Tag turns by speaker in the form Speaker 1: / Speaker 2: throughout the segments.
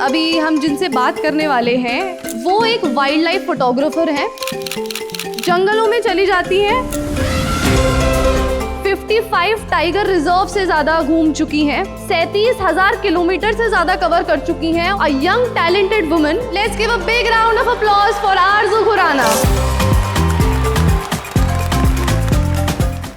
Speaker 1: अभी हम जिनसे बात करने वाले हैं वो एक वाइल्ड लाइफ फोटोग्राफर हैं। जंगलों में चली जाती हैं, 55 टाइगर रिजर्व से ज्यादा घूम चुकी हैं, 37,000 किलोमीटर से ज्यादा कवर कर चुकी हैं। A young talented woman. Let's give a big round of applause for Aarzoo Khurana.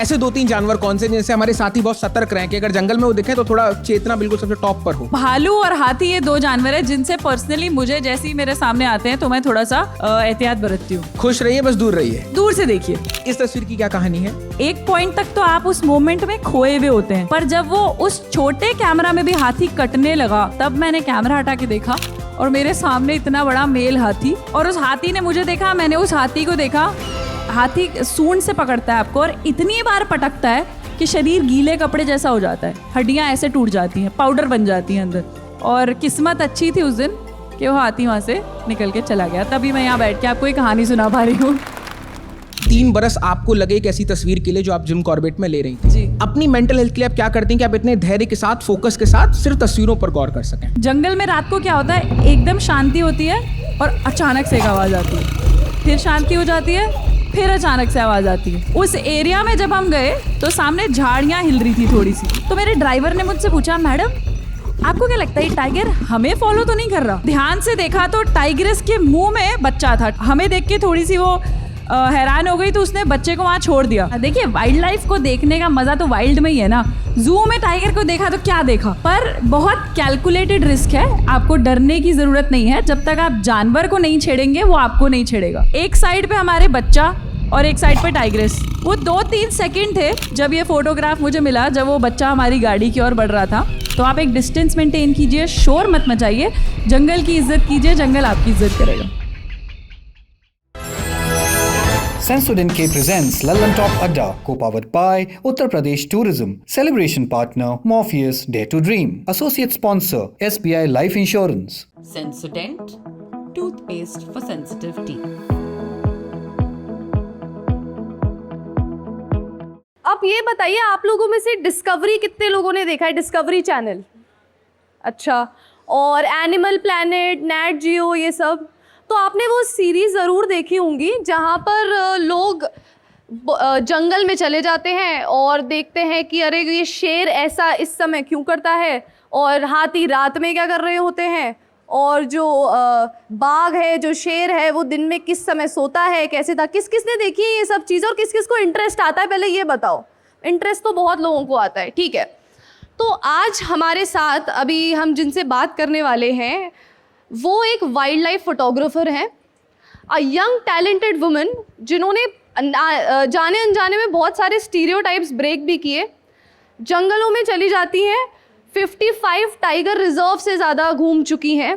Speaker 2: ऐसे 2-3 जानवर कौन से जिनसे हमारे साथी बहुत सतर्क रहें कि अगर जंगल में वो दिखे तो थोड़ा चेतना बिल्कुल सबसे टॉप पर हो?
Speaker 3: भालू और हाथी ये 2 जानवर हैं जिनसे पर्सनली मुझे जैसे ही मेरे सामने आते हैं तो मैं थोड़ा सा एहतियात बरतती हूँ।
Speaker 2: खुश रहिए, बस दूर रहिए।
Speaker 3: दूर से देखिए।
Speaker 2: इस तस्वीर की क्या कहानी है?
Speaker 3: एक पॉइंट तक तो आप उस मोमेंट में खोए हुए होते हैं, पर जब वो उस छोटे कैमरा में भी हाथी कटने लगा तब मैंने कैमरा हटा के देखा और मेरे सामने इतना बड़ा मेल हाथी, और उस हाथी ने मुझे देखा, मैंने उस हाथी को देखा। हाथी सूंड से पकड़ता है आपको और इतनी बार पटकता है कि शरीर गीले कपड़े जैसा हो जाता है, हड्डियां ऐसे टूट जाती हैं, पाउडर बन जाती हैं अंदर। और किस्मत अच्छी थी उस दिन कि वो हाथी वहाँ से निकल के चला गया, तभी मैं यहाँ बैठ के आपको एक कहानी सुना पा रही हूँ।
Speaker 2: 3 बरस आपको लगे एक ऐसी तस्वीर के लिए जो आप जिम कॉर्बेट में ले रही थी।
Speaker 3: जी।
Speaker 2: अपनी मेंटल हेल्थ के लिए आप क्या करती हैं कि आप इतने धैर्य के साथ, फोकस के साथ सिर्फ तस्वीरों पर गौर कर सकें?
Speaker 3: जंगल में रात को क्या होता है, एकदम शांति होती है और अचानक से एक आवाज़ आती है, फिर शांति हो जाती है, फिर अचानक से आवाज़ आती है। उस एरिया में जब हम गए तो सामने झाड़ियाँ हिल रही थी थोड़ी सी, तो मेरे ड्राइवर ने मुझसे पूछा, मैडम आपको क्या लगता है ये टाइगर हमें फॉलो तो नहीं कर रहा? ध्यान से देखा तो टाइग्रेस के मुंह में बच्चा था। हमें देख के थोड़ी सी वो हैरान हो गई, तो उसने बच्चे को वहाँ छोड़ दिया। देखिए, वाइल्ड लाइफ को देखने का मजा तो वाइल्ड में ही है ना। जू में टाइगर को देखा तो क्या देखा, पर बहुत कैलकुलेटेड रिस्क है, आपको डरने की जरूरत नहीं है। जब तक आप जानवर को नहीं छेड़ेंगे वो आपको नहीं छेड़ेगा। एक साइड पे हमारे बच्चा और एक साइड पे टाइग्रेस। वो 2-3 सेकंड थे जब ये फोटोग्राफ मुझे मिला, जब वो बच्चा हमारी गाड़ी की ओर बढ़ रहा था। तो आप एक डिस्टेंस मेंटेन कीजिए, शोर मत मचाइए, जंगल की इज्जत कीजिए, जंगल आपकी इज्जत करेगा।
Speaker 4: Sensodyne K presents Lallan Top Adda, co-powered by Uttar Pradesh Tourism. Celebration partner Morpheus Dare to Dream. Associate sponsor SBI Life Insurance.
Speaker 5: Sensodent, toothpaste for sensitive teeth.
Speaker 1: अब ये बताइए, आप लोगों में से डिस्कवरी कितने लोगों ने देखा है? Discovery channel. अच्छा, और एनिमल प्लैनेट, नेट जियो, ये सब तो आपने वो सीरीज़ ज़रूर देखी होंगी जहाँ पर लोग जंगल में चले जाते हैं और देखते हैं कि अरे ये शेर ऐसा इस समय क्यों करता है, और हाथी रात में क्या कर रहे होते हैं, और जो बाघ है, जो शेर है, वो दिन में किस समय सोता है, कैसे था। किस किस ने देखी है ये सब चीज़ें और किस किस को इंटरेस्ट आता है? पहले ये बताओ। इंटरेस्ट तो बहुत लोगों को आता है, ठीक है। तो आज हमारे साथ अभी हम जिनसे बात करने वाले हैं वो एक वाइल्ड लाइफ फोटोग्राफर हैं। अ यंग टैलेंटेड वुमन जिन्होंने जाने अनजाने में बहुत सारे स्टीरियोटाइप्स ब्रेक भी किए। जंगलों में चली जाती हैं, 55 टाइगर रिजर्व से ज़्यादा घूम चुकी हैं,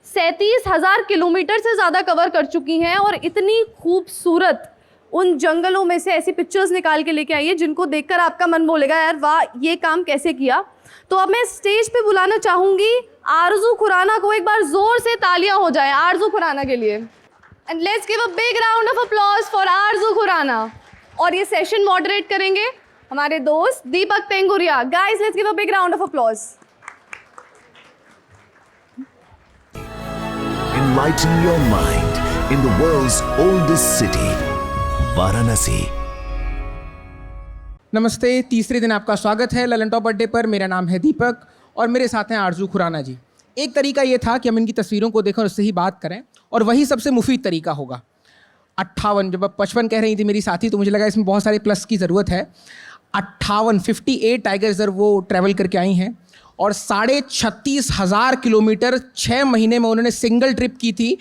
Speaker 1: 37,000 किलोमीटर से ज़्यादा कवर कर चुकी हैं, और इतनी खूबसूरत उन जंगलों में से ऐसी पिक्चर्स निकाल के लेके आई है जिनको देखकर आपका मन बोलेगा यार वाह, ये काम कैसे किया। तो अब मैं स्टेज पे बुलाना चाहूँगी आरज़ू खुराना को। एक बार ज़ोर से तालियां हो जाए आरज़ू खुराना के लिए। And let's give a big round of applause for Aarzoo Khurana. और ये सेशन मॉडरेट करेंगे हमारे दोस्त Deepak Tenguria. Guys, let's give a big round of applause.
Speaker 6: Enlighten your mind in the world's oldest city, Varanasi.
Speaker 2: नमस्ते, तीसरे दिन आपका स्वागत है ललन टॉप अड्डे पर। मेरा नाम है दीपक और मेरे साथ हैं आरज़ू खुराना जी। एक तरीका ये था कि हम इनकी तस्वीरों को देखें और उससे ही बात करें, और वही सबसे मुफीद तरीका होगा। 58, जब आप 55 कह रही थी मेरी साथी, तो मुझे लगा इसमें बहुत सारे प्लस की ज़रूरत है। 58 टाइगर रिजर्व वो ट्रैवल करके आई हैं, और 36,500 किलोमीटर 6 महीने में उन्होंने सिंगल ट्रिप की थी।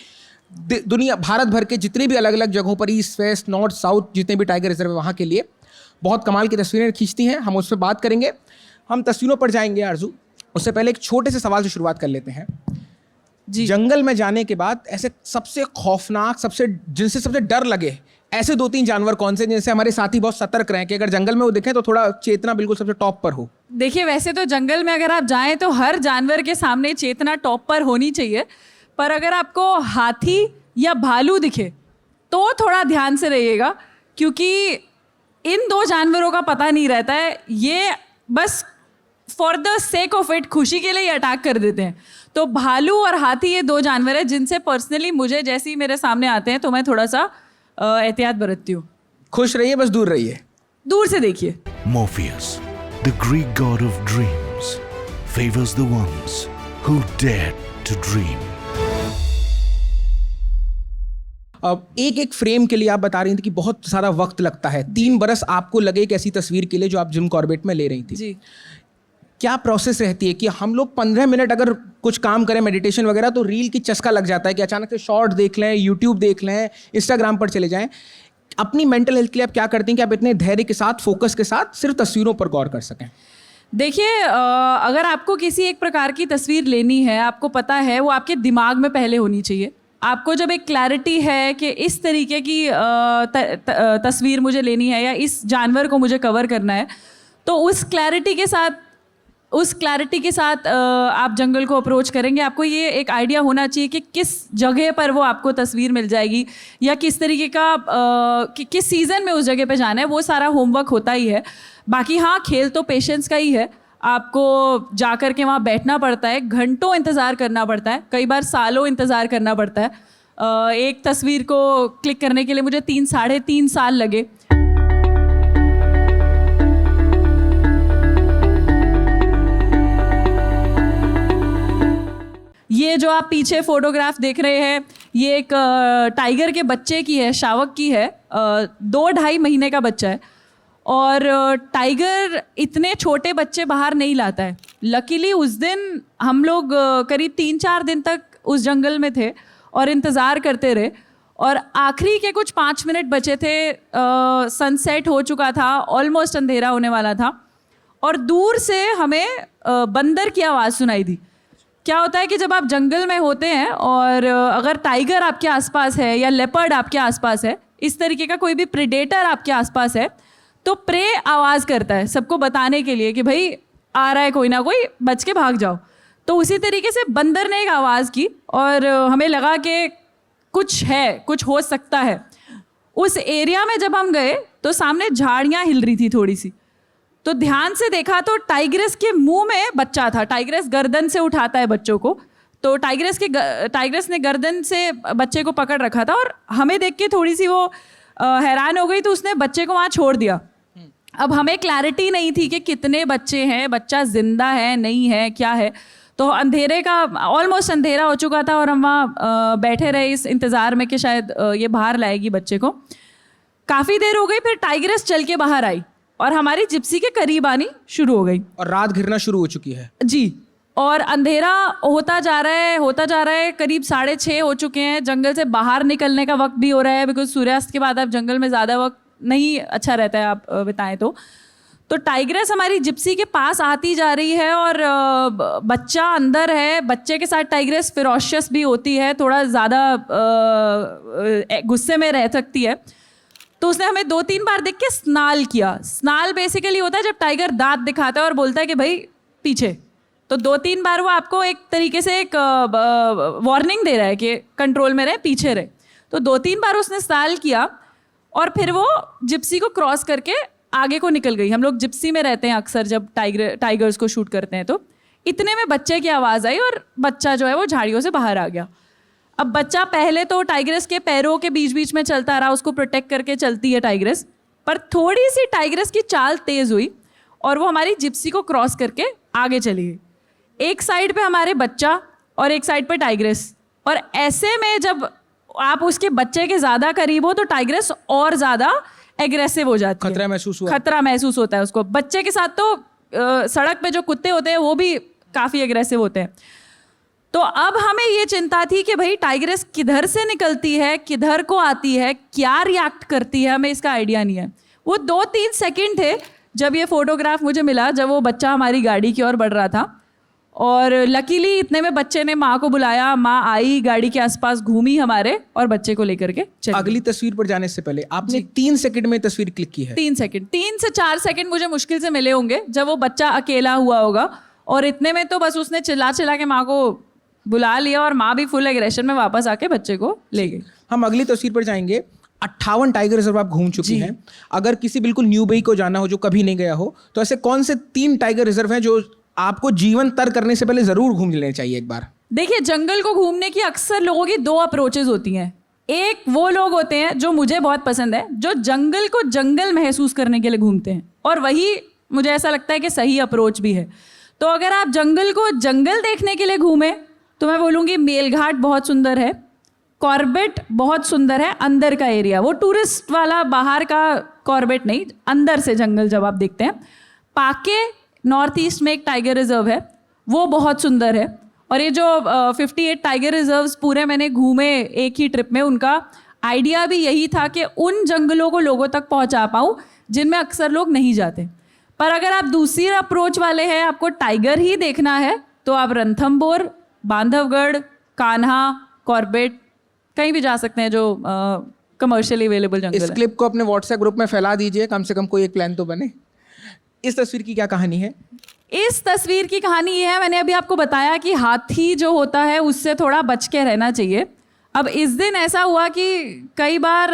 Speaker 2: दुनिया, भारत भर के जितनी भी अलग अलग जगहों पर, ईस्ट वेस्ट नॉर्थ साउथ, जितने भी टाइगर रिजर्व है वहाँ के लिए बहुत कमाल की तस्वीरें खींचती हैं। हम उस पर बात करेंगे, हम तस्वीरों पर जाएंगे आरज़ू। उससे पहले एक छोटे से सवाल से शुरुआत कर लेते हैं जी। जंगल में जाने के बाद ऐसे सबसे खौफनाक, जिनसे सबसे डर लगे, ऐसे 2-3 जानवर कौन से जिनसे हमारे साथी बहुत सतर्क रहें कि अगर जंगल में वो दिखें तो थोड़ा चेतना बिल्कुल सबसे टॉप पर हो?
Speaker 3: देखिए, वैसे तो जंगल में अगर आप जाएं तो हर जानवर के सामने चेतना टॉप पर होनी चाहिए, पर अगर आपको हाथी या भालू दिखे तो थोड़ा ध्यान से रहिएगा, क्योंकि इन 2 जानवरों का पता नहीं रहता है। ये बस for the sake of it, खुशी के लिए अटैक कर देते हैं। तो भालू और हाथी ये दो जानवर हैं जिनसे पर्सनली मुझे जैसे ही मेरे सामने आते हैं तो मैं थोड़ा सा एहतियात बरतती हूँ।
Speaker 2: खुश रहिए, बस दूर रहिए।
Speaker 3: दूर से देखिए।
Speaker 6: Morpheus, the Greek god of dreams, favors the ones who dare to dream.
Speaker 2: अब एक एक फ्रेम के लिए आप बता रही थी कि बहुत सारा वक्त लगता है। 3 बरस आपको लगे एक ऐसी तस्वीर के लिए जो आप जिम कॉर्बेट में ले रही थी।
Speaker 3: जी।
Speaker 2: क्या प्रोसेस रहती है कि हम लोग 15 मिनट अगर कुछ काम करें, मेडिटेशन वगैरह, तो रील की चस्का लग जाता है कि अचानक से शॉर्ट देख लें, यूट्यूब देख लें, इंस्टाग्राम पर चले जाएं। अपनी मेंटल हेल्थ के लिए आप क्या करती हैं कि आप इतने धैर्य के साथ, फोकस के साथ सिर्फ तस्वीरों पर गौर कर सकें?
Speaker 3: देखिए, अगर आपको किसी एक प्रकार की तस्वीर लेनी है, आपको पता है वो आपके दिमाग में पहले होनी चाहिए। आपको जब एक क्लैरिटी है कि इस तरीके की तस्वीर मुझे लेनी है या इस जानवर को मुझे कवर करना है, तो उस क्लैरिटी के साथ आप जंगल को अप्रोच करेंगे। आपको ये एक आइडिया होना चाहिए कि किस जगह पर वो आपको तस्वीर मिल जाएगी या किस तरीके का किस सीज़न में उस जगह पे जाना है, वो सारा होमवर्क होता ही है। बाकी हाँ, खेल तो पेशेंस का ही है। आपको जाकर के वहाँ बैठना पड़ता है, घंटों इंतज़ार करना पड़ता है, कई बार सालों इंतज़ार करना पड़ता है। एक तस्वीर को क्लिक करने के लिए मुझे 3-3.5 साल लगे। ये जो आप पीछे फोटोग्राफ देख रहे हैं, ये एक टाइगर के बच्चे की है, शावक की है। 2-2.5 महीने का बच्चा है और टाइगर इतने छोटे बच्चे बाहर नहीं लाता है। लकीली उस दिन हम लोग करीब 3-4 दिन तक उस जंगल में थे और इंतज़ार करते रहे और आखिरी के कुछ 5 मिनट बचे थे। सनसेट हो चुका था, ऑलमोस्ट अंधेरा होने वाला था और दूर से हमें बंदर की आवाज़ सुनाई दी। क्या होता है कि जब आप जंगल में होते हैं और अगर टाइगर आपके आसपास है या लेपर्ड आपके आसपास है, इस तरीके का कोई भी प्रेडेटर आपके आसपास है, तो प्रे आवाज़ करता है सबको बताने के लिए कि भाई आ रहा है कोई ना कोई, बच के भाग जाओ। तो उसी तरीके से बंदर ने एक आवाज़ की और हमें लगा कि कुछ है, कुछ हो सकता है। उस एरिया में जब हम गए तो सामने झाड़ियाँ हिल रही थी थोड़ी सी, तो ध्यान से देखा तो टाइग्रेस के मुंह में बच्चा था। टाइग्रेस गर्दन से उठाता है बच्चों को, तो टाइग्रेस ने गर्दन से बच्चे को पकड़ रखा था और हमें देख के थोड़ी सी वो हैरान हो गई, तो उसने बच्चे को वहाँ छोड़ दिया। अब हमें क्लैरिटी नहीं थी कि कितने बच्चे हैं, बच्चा जिंदा है नहीं है, क्या है। तो अंधेरे का ऑलमोस्ट अंधेरा हो चुका था और हम वहाँ बैठे रहे इस इंतज़ार में कि शायद ये बाहर लाएगी बच्चे को। काफ़ी देर हो गई, फिर टाइग्रेस चल के बाहर आई और हमारी जिप्सी के करीब आनी शुरू हो गई
Speaker 2: और रात घिरना शुरू हो चुकी है।
Speaker 3: जी, और अंधेरा होता जा रहा है। करीब 6:30 हो चुके हैं। जंगल से बाहर निकलने का वक्त भी हो रहा है, बिकॉज सूर्यास्त के बाद आप जंगल में ज़्यादा वक्त नहीं अच्छा रहता है आप बिताएं। तो टाइग्रेस हमारी जिप्सी के पास आती जा रही है और बच्चा अंदर है। बच्चे के साथ टाइग्रेस फिरोशियस भी होती है, थोड़ा ज़्यादा गुस्से में रह सकती है। तो उसने हमें 2-3 बार देख के स्नाल किया। स्नाल बेसिकली होता है जब टाइगर दांत दिखाता है और बोलता है कि भाई पीछे। तो 2-3 बार वो आपको एक तरीके से एक वार्निंग दे रहा है कि कंट्रोल में रहे, पीछे रहे। तो 2-3 बार उसने स्नाल किया और फिर वो जिप्सी को क्रॉस करके आगे को निकल गई। हम लोग जिप्सी में रहते हैं अक्सर जब टाइगर्स को शूट करते हैं। तो इतने में बच्चे की आवाज़ आई और बच्चा जो है वो झाड़ियों से बाहर आ गया। अब बच्चा पहले तो टाइग्रेस के पैरों के बीच बीच में चलता रहा, उसको प्रोटेक्ट करके चलती है टाइग्रेस। पर थोड़ी सी टाइग्रेस की चाल तेज़ हुई और वो हमारी जिप्सी को क्रॉस करके आगे चली गई। एक साइड पे हमारे बच्चा और एक साइड पे टाइग्रेस, और ऐसे में जब आप उसके बच्चे के ज़्यादा करीब हो तो टाइग्रेस और ज़्यादा एग्रेसिव हो जाती है। खतरा महसूस होता है उसको। बच्चे के साथ तो सड़क पे जो कुत्ते होते हैं वो भी काफ़ी एग्रेसिव होते हैं। तो अब हमें ये चिंता थी कि भाई टाइग्रेस किधर से निकलती है, किधर को आती है, क्या रिएक्ट करती है, हमें इसका आइडिया नहीं है। वो 2-3 सेकंड थे जब ये फोटोग्राफ मुझे मिला, जब वो बच्चा हमारी गाड़ी की ओर बढ़ रहा था। और लकीली इतने में बच्चे ने माँ को बुलाया, माँ आई, गाड़ी के आसपास घूमी हमारे और बच्चे को लेकर के चली।
Speaker 2: अगली तस्वीर पर जाने से पहले आपने 3 सेकंड में तस्वीर क्लिक की है।
Speaker 3: 3 सेकंड, 3 से 4 सेकंड मुझे मुश्किल से मिले होंगे जब वो बच्चा अकेला हुआ होगा। और इतने में तो बस उसने चिल्ला चिल्ला के माँ को बुला लिया और माँ भी फुल एग्रेशन में वापस आके बच्चे को ले गई।
Speaker 2: हम अगली तस्वीर पर जाएंगे। 58 टाइगर रिजर्व आप घूम चुकी हैं। अगर किसी बिल्कुल न्यूबी को जाना हो जो कभी नहीं गया हो, तो ऐसे कौन से 3 टाइगर रिजर्व हैं जो आपको जीवन तर करने से पहले जरूर घूम लेने चाहिए एक बार?
Speaker 3: देखिए, जंगल को घूमने की अक्सर लोगों की 2 अप्रोचेज होती हैं। एक वो लोग होते हैं जो मुझे बहुत पसंद है, जो जंगल को जंगल महसूस करने के लिए घूमते हैं, और वही मुझे ऐसा लगता है कि सही अप्रोच भी है। तो अगर आप जंगल को जंगल देखने के लिए घूमें तो मैं बोलूँगी मेलघाट बहुत सुंदर है, कॉर्बेट बहुत सुंदर है, अंदर का एरिया, वो टूरिस्ट वाला बाहर का कॉर्बेट नहीं, अंदर से जंगल जब आप देखते हैं। पाके नॉर्थ ईस्ट में एक टाइगर रिजर्व है, वो बहुत सुंदर है। और ये जो 58 टाइगर रिजर्व्स पूरे मैंने घूमे एक ही ट्रिप में, उनका आइडिया भी यही था कि उन जंगलों को लोगों तक पहुंचा पाऊँ जिनमें अक्सर लोग नहीं जाते। पर अगर आप दूसरी अप्रोच वाले हैं, आपको टाइगर ही देखना है, तो आप रणथंभौर, बांधवगढ़, कान्हा, कॉर्बेट कहीं भी जा सकते हैं जो कमर्शियली अवेलेबल जंगल
Speaker 2: इस
Speaker 3: है।
Speaker 2: क्लिप को अपने व्हाट्सएप ग्रुप में फैला दीजिए, कम से कम कोई एक प्लान तो बने। इस तस्वीर की क्या कहानी है?
Speaker 3: इस तस्वीर की कहानी ये है, मैंने अभी आपको बताया कि हाथी जो होता है उससे थोड़ा बच के रहना चाहिए। अब इस दिन ऐसा हुआ कि कई बार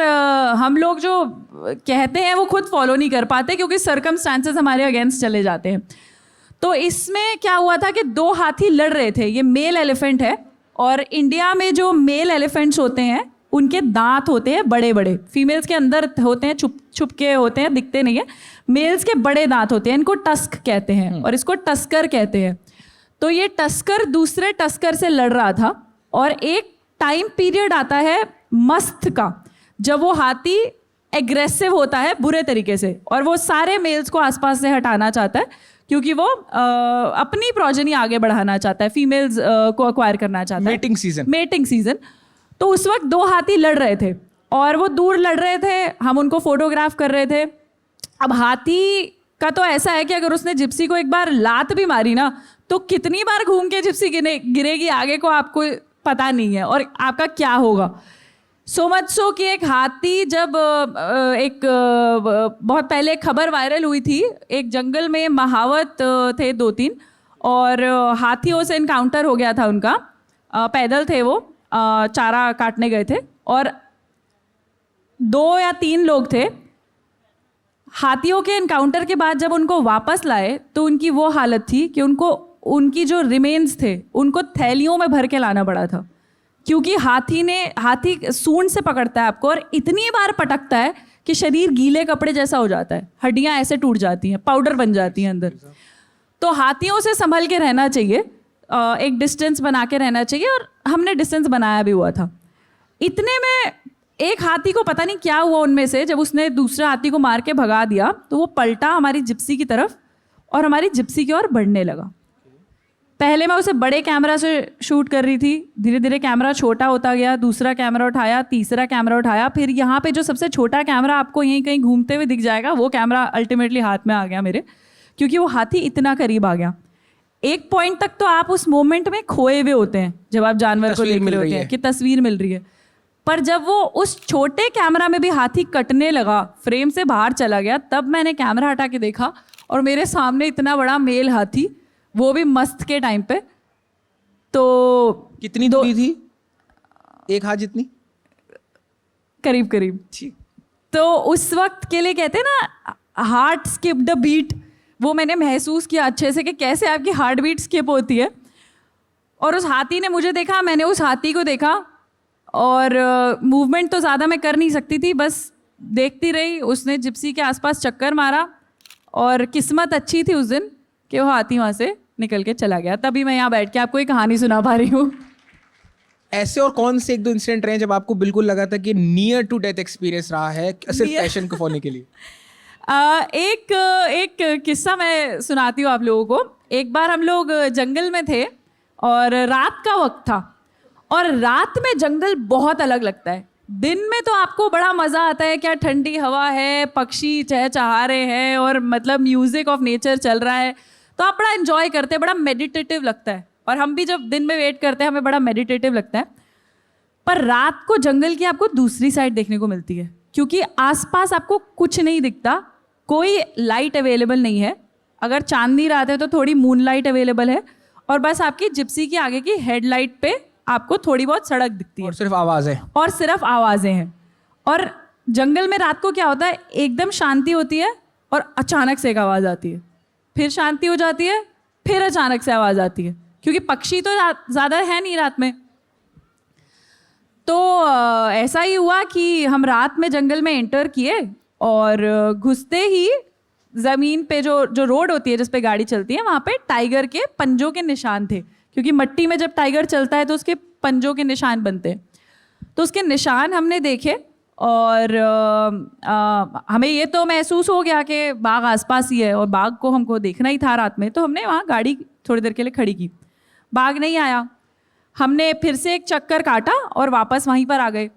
Speaker 3: हम लोग जो कहते हैं वो खुद फॉलो नहीं कर पाते क्योंकि सर्कमस्टांसेस हमारे अगेंस्ट चले जाते हैं। तो इसमें क्या हुआ था कि 2 हाथी लड़ रहे थे। ये मेल एलिफेंट है, और इंडिया में जो मेल एलिफेंट्स होते हैं उनके दांत होते हैं बड़े बड़े, फीमेल्स के अंदर होते हैं, छुप छुप के होते हैं, दिखते नहीं है। मेल्स के बड़े दांत होते हैं, इनको टस्क कहते हैं और इसको टस्कर कहते हैं। तो ये टस्कर दूसरे टस्कर से लड़ रहा था, और एक टाइम पीरियड आता है मस्त का, जब वो हाथी एग्रेसिव होता है बुरे तरीके से, और वो सारे मेल्स को आसपास से हटाना चाहता है क्योंकि वो अपनी प्रोजेनी आगे बढ़ाना चाहता है, फीमेल्स को अक्वायर करना चाहता है। Mating season. तो उस वक्त 2 हाथी लड़ रहे थे और वो दूर लड़ रहे थे, हम उनको फोटोग्राफ कर रहे थे। अब हाथी का तो ऐसा है कि अगर उसने जिप्सी को एक बार लात भी मारी ना, तो कितनी बार घूम के जिप्सी गिरेगी आगे को आपको पता नहीं है, और आपका क्या होगा। सो मच सो कि एक हाथी, जब बहुत पहले खबर वायरल हुई थी, एक जंगल में महावत थे 2-3, और हाथियों से इनकाउंटर हो गया था उनका। पैदल थे वो, चारा काटने गए थे, और 2 या 3 लोग थे। हाथियों के इनकाउंटर के बाद जब उनको वापस लाए तो उनकी वो हालत थी कि उनकी जो रिमेन्स थे उनको थैलियों में भर के लाना पड़ा था, क्योंकि हाथी सूंड से पकड़ता है आपको और इतनी बार पटकता है कि शरीर गीले कपड़े जैसा हो जाता है, हड्डियां ऐसे टूट जाती हैं, पाउडर बन जाती हैं अंदर। तो हाथियों से संभल के रहना चाहिए, एक डिस्टेंस बना के रहना चाहिए, और हमने डिस्टेंस बनाया भी हुआ था। इतने में एक हाथी को पता नहीं क्या हुआ उनमें से, जब उसने दूसरे हाथी को मार के भगा दिया तो वो पलटा हमारी जिप्सी की तरफ और हमारी जिप्सी की ओर बढ़ने लगा। पहले मैं उसे बड़े कैमरा से शूट कर रही थी, धीरे धीरे कैमरा छोटा होता गया, दूसरा कैमरा उठाया, तीसरा कैमरा उठाया, फिर यहाँ पे जो सबसे छोटा कैमरा आपको यहीं कहीं घूमते हुए दिख जाएगा, वो कैमरा अल्टीमेटली हाथ में आ गया मेरे, क्योंकि वो हाथी इतना करीब आ गया। एक पॉइंट तक तो आप उस मोमेंट में खोए हुए होते हैं जब आप जानवर को देख रहे होते हैं कि तस्वीर मिल रही है, पर जब वो उस छोटे कैमरा में भी हाथी कटने लगा, फ्रेम से बाहर चला गया, तब मैंने कैमरा हटा के देखा और मेरे सामने इतना बड़ा मेल हाथी, वो भी मस्त के टाइम पे। तो
Speaker 2: कितनी दूरी थी? 1 हाथ जितनी?
Speaker 3: करीब करीब। तो उस वक्त के लिए कहते हैं ना, हार्ट स्किप द बीट, वो मैंने महसूस किया अच्छे से कि कैसे आपकी हार्ट बीट स्किप होती है। और उस हाथी ने मुझे देखा, मैंने उस हाथी को देखा, और मूवमेंट तो ज़्यादा मैं कर नहीं सकती थी, बस देखती रही। उसने जिप्सी के आसपास चक्कर मारा, और किस्मत अच्छी थी उस दिन कि वो हाथी वहाँ से निकल के चला गया। तभी मैं यहाँ बैठ के आपको एक कहानी सुना पा रही हूँ।
Speaker 2: ऐसे और कौन से 1-2 इंसिडेंट रहे जब आपको बिल्कुल लगा था कि नियर टू डेथ एक्सपीरियंस रहा है सिर्फ पैशन को फॉलो के लिए?
Speaker 3: एक किस्सा मैं सुनाती हूँ आप लोगों को। एक बार हम लोग जंगल में थे और रात का वक्त था, और रात में जंगल बहुत अलग लगता है। दिन में तो आपको बड़ा मज़ा आता है, क्या ठंडी हवा है, पक्षी चहचहा रहे हैं, और मतलब म्यूज़िक ऑफ नेचर चल रहा है, तो आप बड़ा एंजॉय करते हैं, बड़ा मेडिटेटिव लगता है। और हम भी जब दिन में वेट करते हैं हमें बड़ा मेडिटेटिव लगता है। पर रात को जंगल की आपको दूसरी साइड देखने को मिलती है, क्योंकि आसपास आपको कुछ नहीं दिखता, कोई लाइट अवेलेबल नहीं है। अगर चांदनी रात है तो थोड़ी मून लाइट अवेलेबल है, और बस आपकी जिप्सी की आगे की हेडलाइट पे आपको थोड़ी बहुत सड़क दिखती है,
Speaker 2: और सिर्फ आवाज़ है।
Speaker 3: और सिर्फ आवाज़ें हैं। और जंगल में रात को क्या होता है, एकदम शांति होती है और अचानक से एक आवाज़ आती है, फिर शांति हो जाती है, फिर अचानक से आवाज़ आती है, क्योंकि पक्षी तो ज़्यादा है नहीं रात में। तो ऐसा ही हुआ कि हम रात में जंगल में एंटर किए और घुसते ही ज़मीन पे जो रोड होती है जिस पे गाड़ी चलती है, वहाँ पे टाइगर के पंजों के निशान थे, क्योंकि मिट्टी में जब टाइगर चलता है तो उसके पंजों के निशान बनते हैं। तो उसके निशान हमने देखे और हमें ये तो महसूस हो गया कि बाघ आसपास ही है और बाघ को हमको देखना ही था रात में। तो हमने वहाँ गाड़ी थोड़ी देर के लिए खड़ी की, बाघ नहीं आया। हमने फिर से एक चक्कर काटा और वापस वहीं पर आ गए।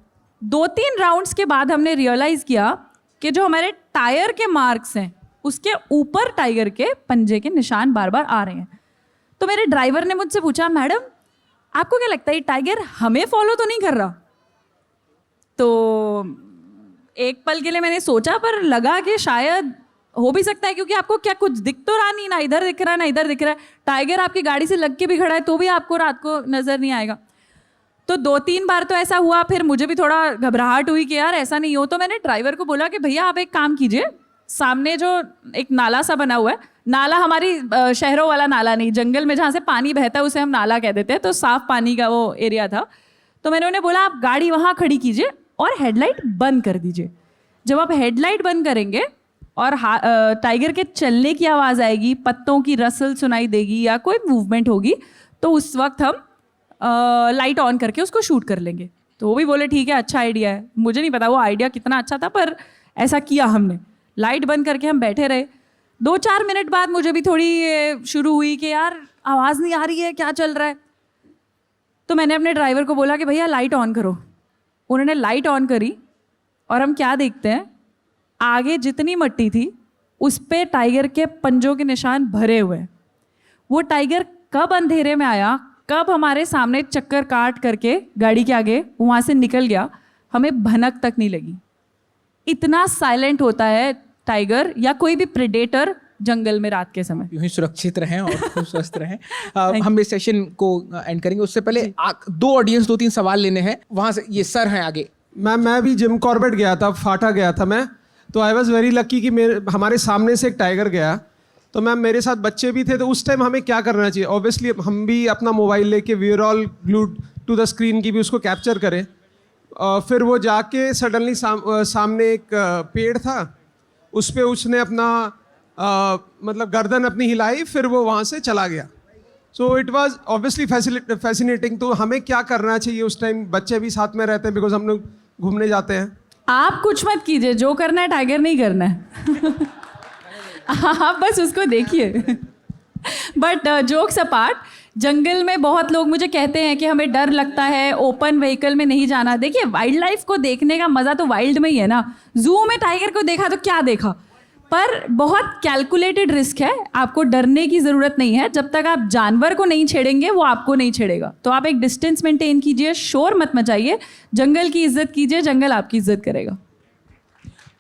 Speaker 3: 2-3 राउंड्स के बाद हमने रियलाइज़ किया कि जो हमारे टायर के मार्क्स हैं उसके ऊपर टाइगर के पंजे के निशान बार बार आ रहे हैं। तो मेरे ड्राइवर ने मुझसे पूछा, मैडम आपको क्या लगता है टाइगर हमें फॉलो तो नहीं कर रहा? तो एक पल के लिए मैंने सोचा, पर लगा कि शायद हो भी सकता है, क्योंकि आपको क्या कुछ दिख तो रहा नहीं, ना इधर दिख रहा है ना इधर दिख रहा है। टाइगर आपकी गाड़ी से लग के भी खड़ा है तो भी आपको रात को नज़र नहीं आएगा। तो 2-3 बार तो ऐसा हुआ, फिर मुझे भी थोड़ा घबराहट हुई कि यार ऐसा नहीं हो। तो मैंने ड्राइवर को बोला कि भैया आप एक काम कीजिए, सामने जो एक नाला सा बना हुआ है, नाला हमारी शहरों वाला नाला नहीं, जंगल में जहाँ से पानी बहता है उसे हम नाला कह देते हैं, तो साफ पानी का वो एरिया था। तो मैंने उन्हें बोला आप गाड़ी वहाँ खड़ी कीजिए और हेडलाइट बंद कर दीजिए। जब आप हेडलाइट बंद करेंगे और टाइगर के चलने की आवाज़ आएगी, पत्तों की रसल सुनाई देगी या कोई मूवमेंट होगी, तो उस वक्त हम लाइट ऑन करके उसको शूट कर लेंगे। तो वो भी बोले ठीक है, अच्छा आइडिया है। मुझे नहीं पता वो आइडिया कितना अच्छा था, पर ऐसा किया हमने। लाइट बंद करके हम बैठे रहे। 2-4 मिनट बाद मुझे भी थोड़ी शुरू हुई कि यार आवाज़ नहीं आ रही है, क्या चल रहा है। तो मैंने अपने ड्राइवर को बोला कि भैया लाइट ऑन करो। उन्होंने लाइट ऑन करी और हम क्या देखते हैं, आगे जितनी मिट्टी थी उस पे टाइगर के पंजों के निशान भरे हुए हैं। वो टाइगर कब अंधेरे में आया, कब हमारे सामने चक्कर काट करके गाड़ी के आगे वहाँ से निकल गया, हमें भनक तक नहीं लगी। इतना साइलेंट होता है टाइगर या कोई भी प्रेडेटर जंगल में रात के समय।
Speaker 2: यूं ही सुरक्षित रहें और खूब स्वस्थ रहें। हम इस सेशन को एंड करेंगे, उससे पहले 2-3 सवाल लेने हैं। वहाँ से ये सर हैं आगे।
Speaker 7: मैं भी जिम कॉर्बेट गया था, फाटा गया था मैं, तो आई वॉज वेरी लकी कि हमारे सामने से एक टाइगर गया। तो मैम मेरे साथ बच्चे भी थे, तो उस टाइम हमें क्या करना चाहिए? ऑब्वियसली हम भी अपना मोबाइल लेके we are all glued to the screen की भी उसको कैप्चर करें। फिर वो जाके सडनली सामने एक पेड़ था, उस पर उसने अपना मतलब गर्दन अपनी हिलाई, फिर वो वहाँ से चला गया। So it was obviously fascinating. तो हमें क्या करना चाहिए उस टाइम? बच्चे भी साथ में रहते हैं बिकॉज हम लोग घूमने जाते हैं।
Speaker 3: आप कुछ मत कीजिए, जो करना है टाइगर नहीं करना है। आप बस उसको देखिए। बट जोक्स अपार्ट, जंगल में बहुत लोग मुझे कहते हैं कि हमें डर लगता है, ओपन व्हीकल में नहीं जाना। देखिए वाइल्ड लाइफ को देखने का मज़ा तो वाइल्ड में ही है ना। जू में टाइगर को देखा तो क्या देखा, पर बहुत कैलकुलेटेड रिस्क है। आपको डरने की ज़रूरत नहीं है। जब तक आप जानवर को नहीं छेड़ेंगे वो आपको नहीं छेड़ेगा। तो आप एक डिस्टेंस मेंटेन कीजिए, शोर मत मचाइए, जंगल की इज्जत कीजिए, जंगल आपकी इज्जत करेगा।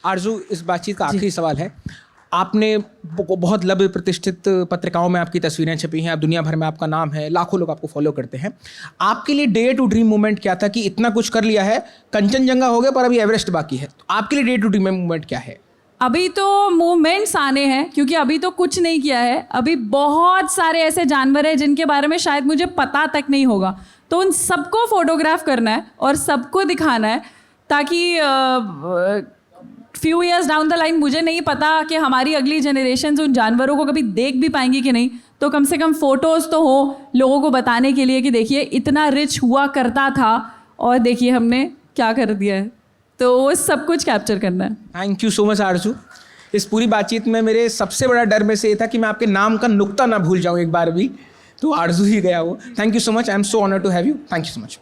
Speaker 2: आरजू, इस बातचीत का आखिरी सवाल है। आपने बहुत लंबे प्रतिष्ठित पत्रिकाओं में आपकी तस्वीरें छपी हैं, अब दुनिया भर में आपका नाम है, लाखों लोग आपको फॉलो करते हैं। आपके लिए डे टू ड्रीम मूवमेंट क्या था कि इतना कुछ कर लिया है, कंचनजंगा हो गया पर अभी एवरेस्ट बाकी है, तो आपके लिए डे टू ड्रीम मूवमेंट क्या है?
Speaker 3: अभी तो मूवमेंट्स आने हैं, क्योंकि अभी तो कुछ नहीं किया है। अभी बहुत सारे ऐसे जानवर हैं जिनके बारे में शायद मुझे पता तक नहीं होगा, तो उन सबको फोटोग्राफ करना है और सबको दिखाना है, ताकि few years down the line मुझे नहीं पता कि हमारी अगली जनरेशन उन जानवरों को कभी देख भी पाएंगी कि नहीं, तो कम से कम फ़ोटोज़ तो हो लोगों को बताने के लिए कि देखिए इतना रिच हुआ करता था और देखिए हमने क्या कर दिया है। तो वो सब कुछ कैप्चर करना है।
Speaker 2: थैंक यू सो मच आरजू। इस पूरी बातचीत में मेरे सबसे बड़ा डर में से ये था कि मैं आपके नाम का नुक्ता ना भूल जाऊँ एक बार भी, तो आरजू ही गया वो। Thank you so much, I am so honoured to have you. Thank you so much.